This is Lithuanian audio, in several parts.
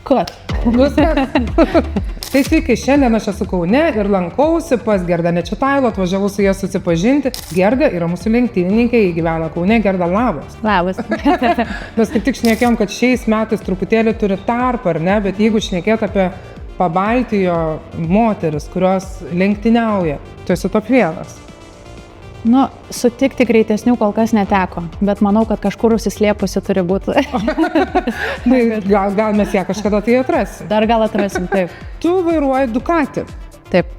Kad? Tai sveiki, šiandien aš esu Kaune ir lankausi pas Gerdą Nečitailą, atvažiavau su jie susipažinti. Gerda yra mūsų lenktynininkė, ji gyvena Kaune. Gerda, labas. Labas. Mes kaip tik šnekėjom, kad šiais metais truputėlį turi tarpą, ar ne, bet jeigu šnekėt apie Pabaltijo moteris, kurios lenktyniauja, tu esi top vienas. Nu, sutikti greitesnių kol kas neteko, bet manau, kad kažkur užsislėpusi turi būti. Gal mes ją kažkada tai atrasim. Dar gal atrasim, taip. Tu vairuoji Ducati. Taip.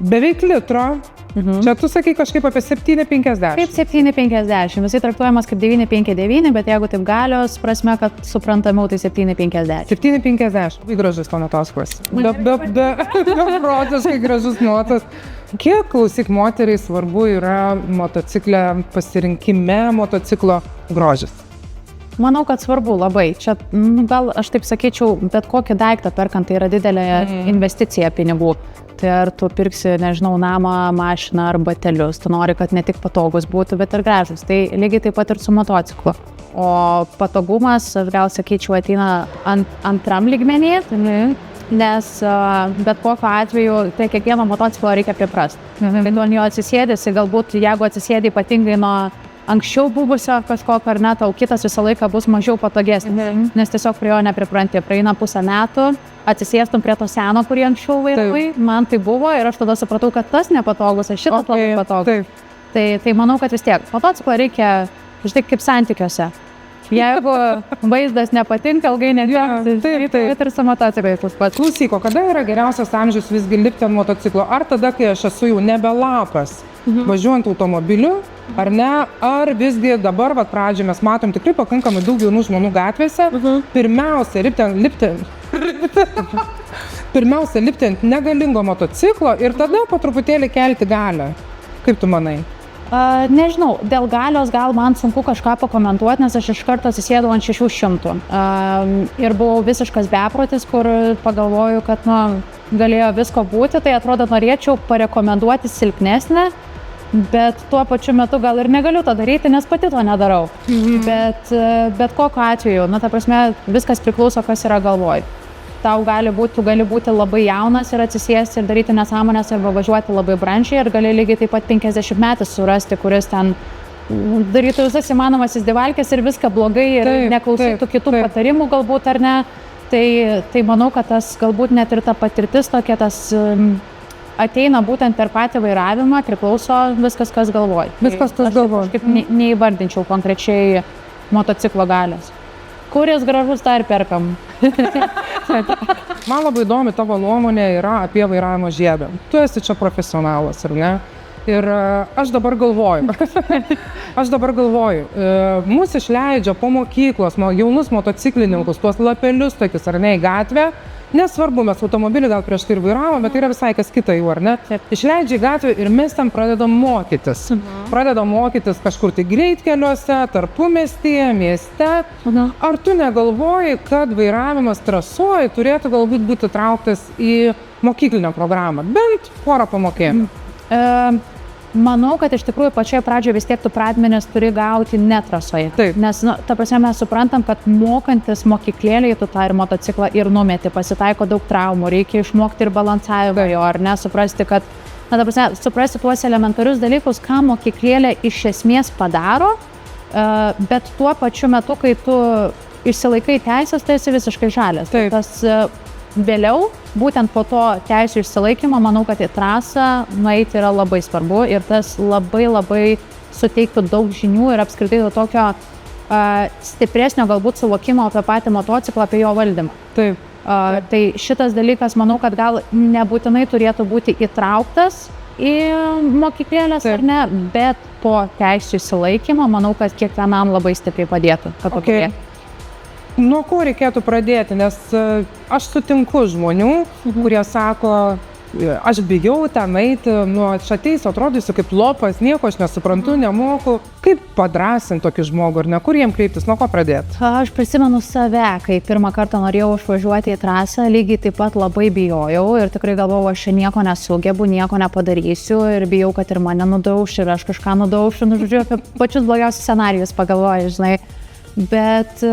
Beveik litro. Čia tu sakai kažkaip apie 7,50. Kaip 7,50. Visai traktuojamas kaip 9,59, bet jeigu taip galios prasme, kad suprantamiau, tai 7,50. 7,50. Labai gražus motosiklas. Be protiškai gražus motas. Kiek, klausyk, moteriai svarbu yra motociklė pasirinkime motociklo grožis? Manau, kad svarbu labai. Čia, gal aš taip sakyčiau, bet kokį daiktą perkant, tai yra didelė investicija pinigų. Tai ar tu pirksi, nežinau, namą, mašiną ar batelius, tu nori, kad ne tik patogus būtų, bet ir gražus. Tai lygiai taip pat ir su motociklu. O patogumas, aš gal sakyčiau, ateina antram lygmenį, nes bet kokiu atveju tai kiekvieno motociklo reikia priprasti. Kai tu ant jo atsisėdėsi, galbūt jeigu atsisėdė ypatingai nuo anksčiau buvusio kažkokio ar ne, tau kitas visą laiką bus mažiau patogesnis, nes tiesiog prie jo nepripranti. Praeina pusę metų, atsisėstum prie to seno, kurį anksčiau vairuoji, man tai buvo ir aš tada supratau, kad tas nepatogus, aš šitas labai patogus. Tai manau, kad vis tiek motociklą reikia, žinai, kaip santykiuose. Jeigu vaizdas nepatinka, ilgai negyventi, tai ir su motociklais tas pats. Klausyk, o kada yra geriausias amžius visgi lipti ant motociklo? Ar tada, kai aš esu jau nebelapas, važiuojant automobiliu, ar ne? Ar visgi dabar, pradžioje mes matom tikrai pakankamai daug jaunų žmonių gatvėse, pirmiausia lipti ant negalingo motociklo ir tada po truputėlį kelti galią. Kaip tu manai? Nežinau, dėl galios gal man sunku kažką pakomentuoti, nes aš iš karto atsisėdau ant 600 ir buvau visiškas beprotis, kur pagalvoju, kad galėjo visko būti, tai atrodo norėčiau parekomenduoti silpnesnę, bet tuo pačiu metu gal ir negaliu to daryti, nes pati to nedarau. Bet kokiu atveju, ta prasme, viskas priklauso, kas yra galvoj. Tau gali būti labai jaunas ir atsisėsti ir daryti nesąmonės arba važiuoti labai brandžiai ir gali lygiai taip pat 50 metais surasti, kuris ten darytų visas įmanomas įsdivalkės ir viską blogai ir neklausytų kitų patarimų galbūt ar ne. Tai manau, kad tas galbūt net ir ta patirtis tokia, tas ateina būtent per patį vairavimą, priklauso viskas, kas galvoj. Viskas, kas galvoj. Aš kažkaip neįvardinčiau konkrečiai motociklo galios. Kuris gražus, tą ir perkam. Man labai įdomi tavo nuomonė yra apie vairavimo žiedą. Tu esi čia profesionalas, ar ne? Ir aš dabar galvoju, mus išleidžia po mokyklos, jaunus motociklininkus, tuos lapelius tokius, ar ne, į gatvę. Nesvarbu, mes automobilį gal prieš tai ir vairavom, bet tai yra visai kas kita jau, ar ne? Išleidžia į gatvę ir mes ten pradedam mokytis. Pradedam mokytis kažkur tai greitkeliuose, tarpumestyje, mieste. Ar tu negalvoji, kad vairavimas trasoj turėtų galbūt būti trauktas į mokyklinę programą? Bent porą pamokėlių. Manau, kad iš tikrųjų pačioje pradžioje vis tiek tu pradmenis turi gauti netrasoje. Taip. Nes, ta prasme, mes suprantam, kad mokantis mokyklėlėje tu tą ir motociklą ir numeti, pasitaiko daug traumų, reikia išmokti ir balansavimo jo, ar ne, suprasti, kad, ta prasme, suprasti tuos elementarius dalykus, ką mokyklėlė iš esmės padaro, bet tuo pačiu metu, kai tu išsilaikai teisės, tai esi visiškai žalias. Taip. Tas vėliau, būtent po to teisų išsilaikymo, manau, kad į trasą nueiti yra labai svarbu ir tas labai suteiktų daug žinių ir apskritai tokio stipresnio galbūt suvokimo apie patį motociklą, apie jo valdymą. Taip. Tai šitas dalykas, manau, kad gal nebūtinai turėtų būti įtrauktas į mokyklėlės ar ne, bet po teisų išsilaikymo, manau, kad kiekvienam labai stipriai padėtų. Nuo ko reikėtų pradėti, nes aš sutinku žmonių, kurie sako, aš bijau ten eiti, aš ateisiu, atrodysiu kaip lopas, nieko aš nesuprantu, nemoku. Kaip padrąsinti tokį žmogų ir ne, kur jiem kreiptis, nuo ko pradėti? Aš prisimenu save, kai pirmą kartą norėjau išvažiuoti į trasą, lygiai taip pat labai bijojau ir tikrai galvojau, aš čia nieko nesugebu, nieko nepadarysiu ir bijau, kad ir mane nudauš ir aš kažką nudaušiu, žodžiu, apie pačius blogiausius scenarijus pagalvoju, žinai. bet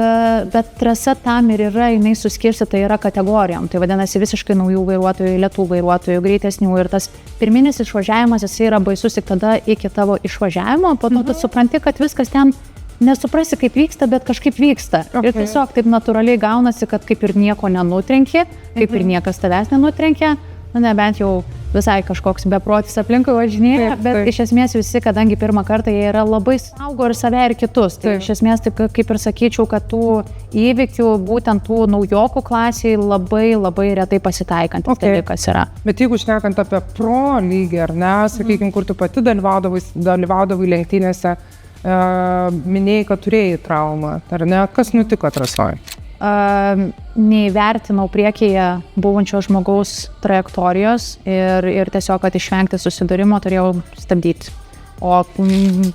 trasa tam ir yra, jinai suskirstyta yra kategorijom. Tai vadinasi visiškai naujų vairuotojų, lėtų vairuotojų, greitesnių ir tas pirminis išvažiavimas, jis yra baisus tik tada iki tavo išvažiavimo, po to tu supranti, kad viskas ten nesuprasi, kaip vyksta, bet kažkaip vyksta. Ir tiesiog taip natūraliai gaunasi, kad kaip ir nieko nenutrenkė, kaip ir niekas tavęs nenutrenkė, nebent jau visai kažkoks beprotis aplinkui važinėja, bet iš esmės visi, kadangi pirmą kartą jie yra labai saugo ir save ir kitus. Tai iš esmės, taip kaip ir sakyčiau, kad tų įvykių, būtent tų naujokų klasiai labai retai pasitaikantis dalykas yra. Bet jeigu šnekant apie pro lygį, ar ne, sakykime, kur tu pati dalyvaudavai lenktynėse, minėjai, kad turėjai traumą, ar ne? Kas nutiko trasoj? Neįvertinau priekyje buvančio žmogaus trajektorijos ir tiesiog, kad išvengti susidūrimo, turėjau stabdyti. O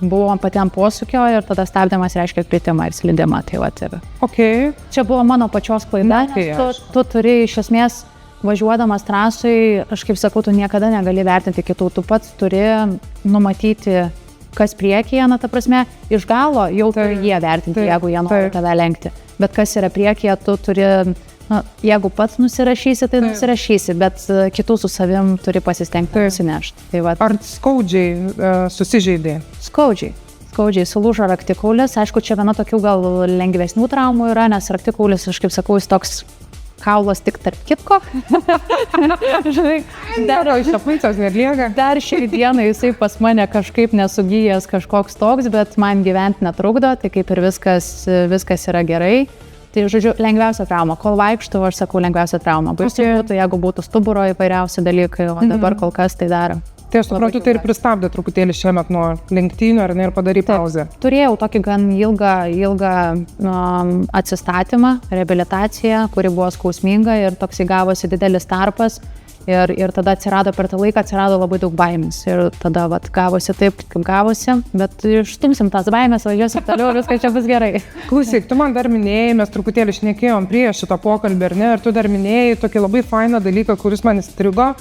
buvom patiem posūkio ir tada stabdymas reiškia kritimą ir slydimą. Tai vat, ir čia buvo mano pačios klaida, nes tu turi iš esmės važiuodamas trasui, aš kaip sakau, tu niekada negali vertinti kitų, tu pats turi numatyti, kas priekyje, ta prasme, iš galo jau turi jie vertinti, jeigu jie nori tave lenkti. Bet kas yra priekyje, tu turi, jeigu pats nusirašysi, tai nusirašysi, bet kitų su savim turi pasistengti nusinešti. Tai ar skaudžiai susižeidė? Skaudžiai sulūžo raktikaulis. Aišku, čia viena tokių gal lengvesnių traumų yra, nes raktikaulis, aš kaip sakau, jis toks kaulas tik tarp kitko. Dar šiai dienai jisai pas mane kažkaip nesugyjęs kažkoks toks, bet man gyventi netrukdo, tai kaip ir viskas yra gerai. Tai, žodžiu, lengviausia trauma. Kol vaikštau, aš sakau, lengviausia trauma. Baisu būtų, jeigu būtų stuburo įvairiausi dalykai, o dabar kol kas tai daro. Tai aš suprantu, tai ir pristabdė truputėlį šiemet nuo lenktynių, ar ne, ir padarė pauzę. Turėjau tokį gan ilgą atsistatymą, reabilitaciją, kuri buvo skausminga ir toks įgavosi didelis tarpas. Ir tada per tą laiką atsirado labai daug baimės. Ir tada gavosi taip, kaip gavosi, bet išstumsim tas baimės, važiuosim toliau, viskas čia bus gerai. Klausyk, tu man dar minėjai, mes truputėlį šnekėjom prieš šitą pokalbį, ar ne, ir tu dar minėjai tokį labai fainą dalyką, kuris man įstrigo,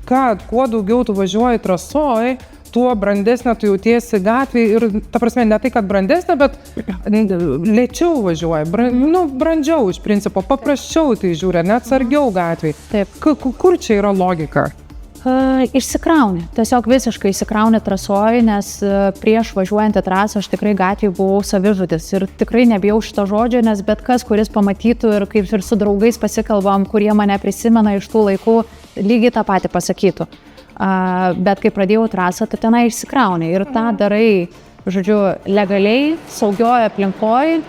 kad kuo daugiau tu važiuoji trasoj, tuo brandesnė tu jautiesi gatvėje ir, ta prasme, ne tai, kad brandesnė, bet lėčiau važiuoji, brandžiau iš principo, paprasčiau tai žiūri, net atsargiau gatvėje. Taip. Kur čia yra logika? Išsikrauni, tiesiog visiškai išsikrauni trasoj, nes prieš važiuojant į trasą aš tikrai gatvėje buvau savižudis ir tikrai nebijau šito žodžio, nes bet kas, kuris pamatytų ir kaip ir su draugais pasikalbam, kurie mane prisimena iš tų laikų, lygiai tą patį pasakytų. Bet kai pradėjau trasą, tu tenai išsikrauni ir tą darai, žodžiu, legaliai, saugioj aplinkoj,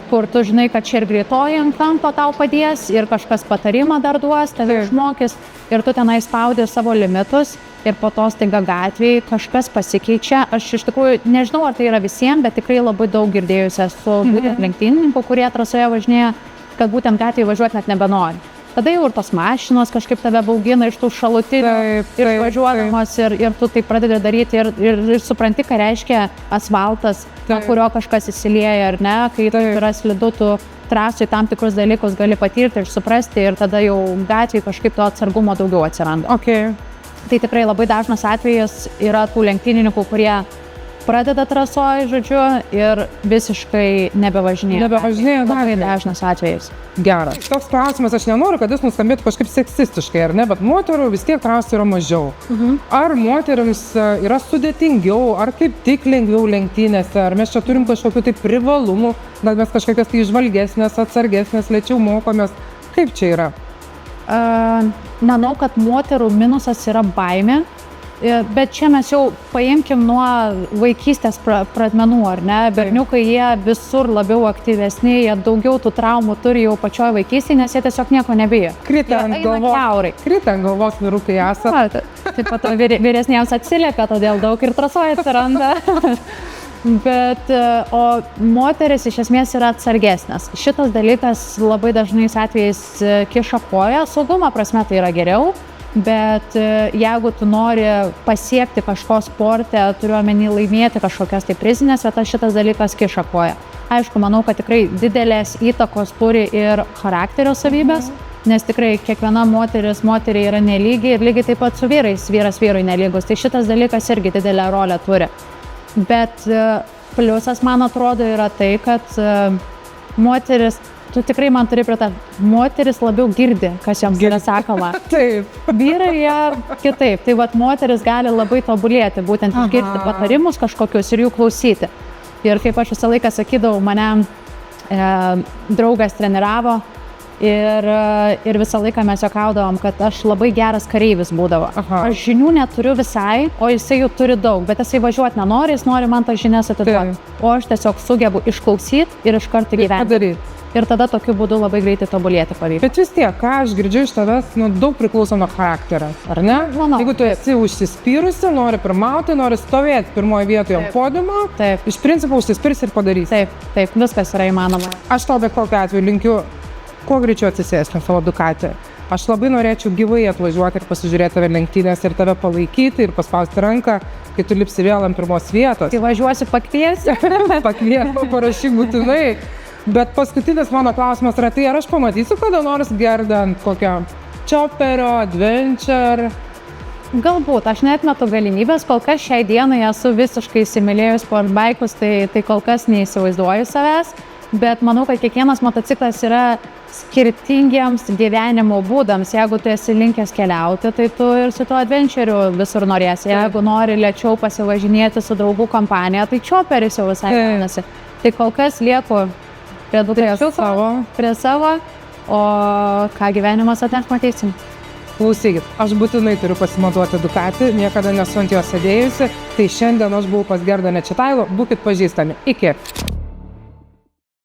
kur tu žinai, kad čia ir greitoji ant kampo tau padės ir kažkas patarimą dar duos, tave išmokys ir tu tenai spaudi savo limitus ir po to staiga gatvėje kažkas pasikeičia. Aš iš tikrųjų nežinau, ar tai yra visiems, bet tikrai labai daug girdėjusi esu būtent lenktynininkų, kurie trasoje važinėja, kad būtent gatvėje važiuoti net nebenori. Tada jau ir tos mašinos kažkaip tave baugina iš tų šalutinių ir važiuodamos ir tu tai pradedi daryti ir supranti, ką reiškia asfaltas, nuo kurio kažkas įsilieja ar ne, kai yra slidu, tu trasui tam tikrus dalykus gali patirti ir suprasti ir tada jau gatvėje kažkaip to atsargumo daugiau atsiranda. Tai tikrai labai dažnas atvejis yra tų lenktynininkų, kurie pradeda trasoj, žodžiu, ir visiškai nebevažinėja. Labai dažnas atvejis. Geras. Toks klausimas, aš nenoriu, kad jis nuskambėtų kažkaip seksistiškai, ar ne, bet moterų vis tiek trasų yra mažiau. Ar moterims yra sudėtingiau, ar kaip tik lengviau lenktynėse, ar mes čia turim kažkokių tai privalumų, gal mes kažkokias tai žvalgesnės, atsargesnės, lėčiau mokomės. Kaip čia yra? Manau, kad moterų minusas yra baimė. Bet čia mes jau paimkim nuo vaikystės pradmenų, ar ne? Berniukai jie visur labiau aktyvesni, jie daugiau tų traumų turi jau pačioj vaikystėje, nes jie tiesiog nieko nebijo. Krita ant galvos vyrukai esat. Taip pat vyresniems atsilieka, todėl daug ir trasoje atsiranda. Bet, o moteris iš esmės yra atsargesnės. Šitas dalykas labai dažnais atvejais kiša koją, saugumo prasme tai yra geriau. Bet jeigu tu nori pasiekti kažko sporte, turiu omeny laimėti kažkokias tai prizinės vietas, šitas dalykas kiša koją. Aišku, manau, kad tikrai didelės įtakos turi ir charakterio savybės, nes tikrai kiekviena moteriai yra nelygi ir lygiai taip pat su vyras vyrui nelygus. Tai šitas dalykas irgi didelę rolę turi. Bet pliusas, man atrodo, yra tai, kad moteris, tu tikrai man turi pritarti, moteris labiau girdi, kas joms yra sakoma. Taip. Vyrai jie kitaip, tai vat moteris gali labai tobulėti, būtent išgirsti patarimus kažkokius ir jų klausyti. Ir kaip aš visą laiką sakydavau, mane draugas treniravo ir visą laiką mes juokaudavom, kad aš labai geras kareivis būdavo. Aš žinių neturiu visai, o jisai jų turi daug, bet jisai važiuoti nenori, jis nori man tas žinias atiduoti. O aš tiesiog sugebu išklausyti ir iš karto gyventi. Ir tada tokiu būdu labai greitai tobulėti pavyko. Bet vis tiek, ką aš girdžiu iš tavęs, daug priklauso nuo charakterio, ar ne? Manau. Jeigu tu esi užsispyrusi, nori pirmauti, nori stovėti pirmoje vietoje ant podiumo, iš principo užsispirsi ir padarysi. Taip, viskas yra įmanoma. Aš tau bet kokiu atveju linkiu kuo greičiau atsisėsti savo Ducati. Aš labai norėčiau gyvai atvažiuoti ir pasižiūrėti tave lenktynės ir tave palaikyti ir paspausti ranką, kai tu lipsi vėl ant pirmos vietos. Tai važiuosi pakviesi? Pakviesi, parašyk būtinai. Bet paskutinis mano klausimas yra tai, ar aš pamatysiu kada nors Gerdą ant kokio Chopperio, Adventure? Galbūt, aš neatmetu galimybės, kol kas šiai dienai esu visiškai įsimylėjus sportbaikus, tai kol kas neįsivaizduoju savęs, bet manau, kad kiekvienas motociklas yra skirtingiems gyvenimo būdams. Jeigu tu esi linkęs keliauti, tai tu ir su tuo adventure'u visur norėsi. Jeigu nori lėčiau pasivažinėti su draugų kompanija, tai Chopperis jau visai gaunasi. Tai kol kas lieku prie savo, o ką gyvenimas atneš, matysim. Klausykit, aš būtinai turiu pasimatuoti Ducati, niekada nesu ant jos sėdėjusi, tai šiandien aš buvau pas Gerdą Nečitailo, būkit pažįstami. Iki.